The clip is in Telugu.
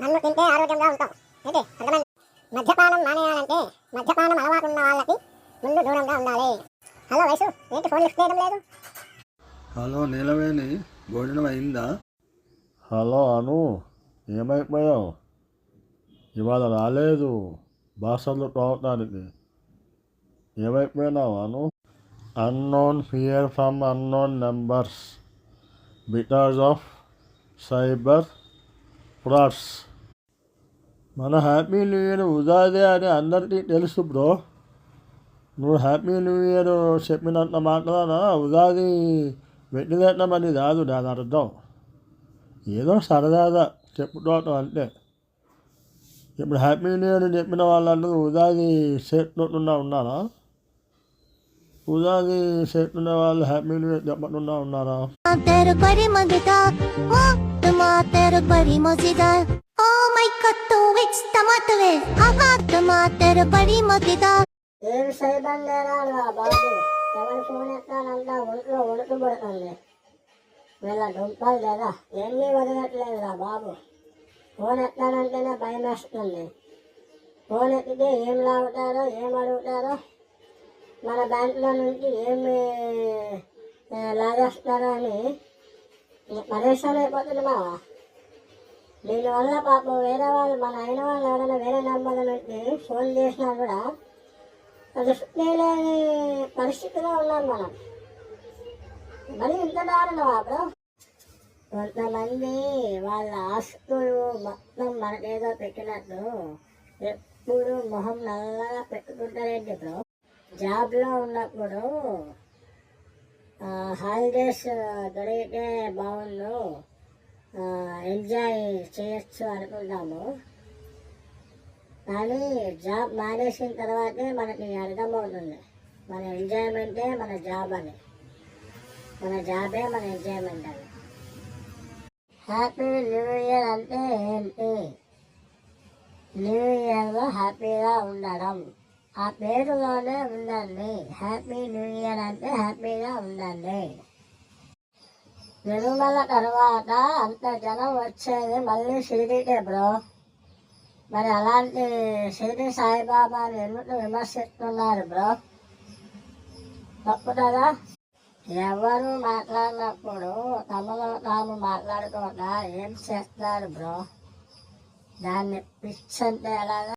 నన్ను తింటే ఆరోగ్యంగా ఉంటాం. ఏంటి అర్థమైంది? మద్యపానం మానేయాలంటే మద్యపానం అలవాటు ఉన్న వాళ్ళకి ముందు దూరంగా ఉండాలి. హలో వయసు, ఏంటి ఫోన్ లిఫ్ట్ చేయడం లేదు? హలో నీలవేణి, భోజనం అయిందా? హలో అను, ఏమైపోయావు? ఇవాళ రాలేదు భాషలు పోవటానికి. ఏమైపోయినావు Anu? Unknown fear from unknown numbers because of cyber frauds. మన హ్యాపీ న్యూ ఇయర్ ఉగాది అని అందరికీ తెలుసు బ్రో. నువ్వు హ్యాపీ న్యూ ఇయర్ చెప్పినంత మాత్రాన ఉగాది వ్యతిరేకమని కాదు దాని అర్థం. ఏదో సరదాగా చెప్పుకోవటం అంతే. ఇప్పుడు హ్యాపీ న్యూ ఇయర్ చెప్పిన వాళ్ళందరూ ఉగాది చేస్తున్నా ఉన్నారా? ఉగాది చేస్తున్న వాళ్ళు హ్యాపీ న్యూ ఇయర్ చెప్పకుండా ఉన్నారా? ఏం సైబందేరా బాబు, ఎవరి ఫోన్ ఎత్తానంతా ఒంట్లో ఒడుకు పడుతుంది. వీళ్ళ దుంపలు లేదా ఎన్ని వదలట్లేదురా బాబు. ఫోన్ ఎత్తానంటేనే భయం వేస్తుంది. ఫోన్ ఎత్తితే ఏం లాగుతారో ఏం అడుగుతారో, మన బ్యాంకులో నుంచి ఏమి లాగేస్తారో అని పరేషాన్ అయిపోతుంది మావా. దీనివల్ల పాపం వేరే వాళ్ళు, మన అయిన వాళ్ళు ఎవరైనా వేరే నెంబర్ల నుంచి ఫోన్ చేసినా కూడా అది లేని పరిస్థితిలో ఉన్నాం మనం. మరి ఇంత దారుణమా బ్రో? కొంతమంది వాళ్ళ ఆస్తులు మొత్తం మనకేదో పెట్టినట్టు ఎప్పుడు మొహం నల్లగా పెట్టుకుంటారేంటి బ్రో? జాబ్లో ఉన్నప్పుడు హాలిడేస్ దొరికితే బాగుండు, ఎంజాయ్ చేయొచ్చు అనుకుంటాము. కానీ జాబ్ మానేసిన తర్వాతే మనకి అర్థమవుతుంది మన ఎంజాయ్మెంటే మన జాబ్ అని, మన జాబే మన ఎంజాయ్మెంట్ అని. హ్యాపీ న్యూ ఇయర్ అంటే ఏంటి? న్యూ ఇయర్లో హ్యాపీగా ఉండడం, ఆ పేరులోనే ఉండండి. హ్యాపీ న్యూ ఇయర్ అంటే హ్యాపీగా ఉండండి. తిరుమల తర్వాత అంత జనం వచ్చేది మళ్ళీ షిరిడీకే బ్రో. మరి అలాంటి షిరిడి సాయిబాబాని ఎందుకు విమర్శిస్తున్నారు బ్రో? తప్పు కదా. ఎవరు మాట్లాడినప్పుడు తమలో తాము మాట్లాడుకోక ఏం చేస్తారు బ్రో? దాన్ని పిచ్ అంటే ఎలాగా?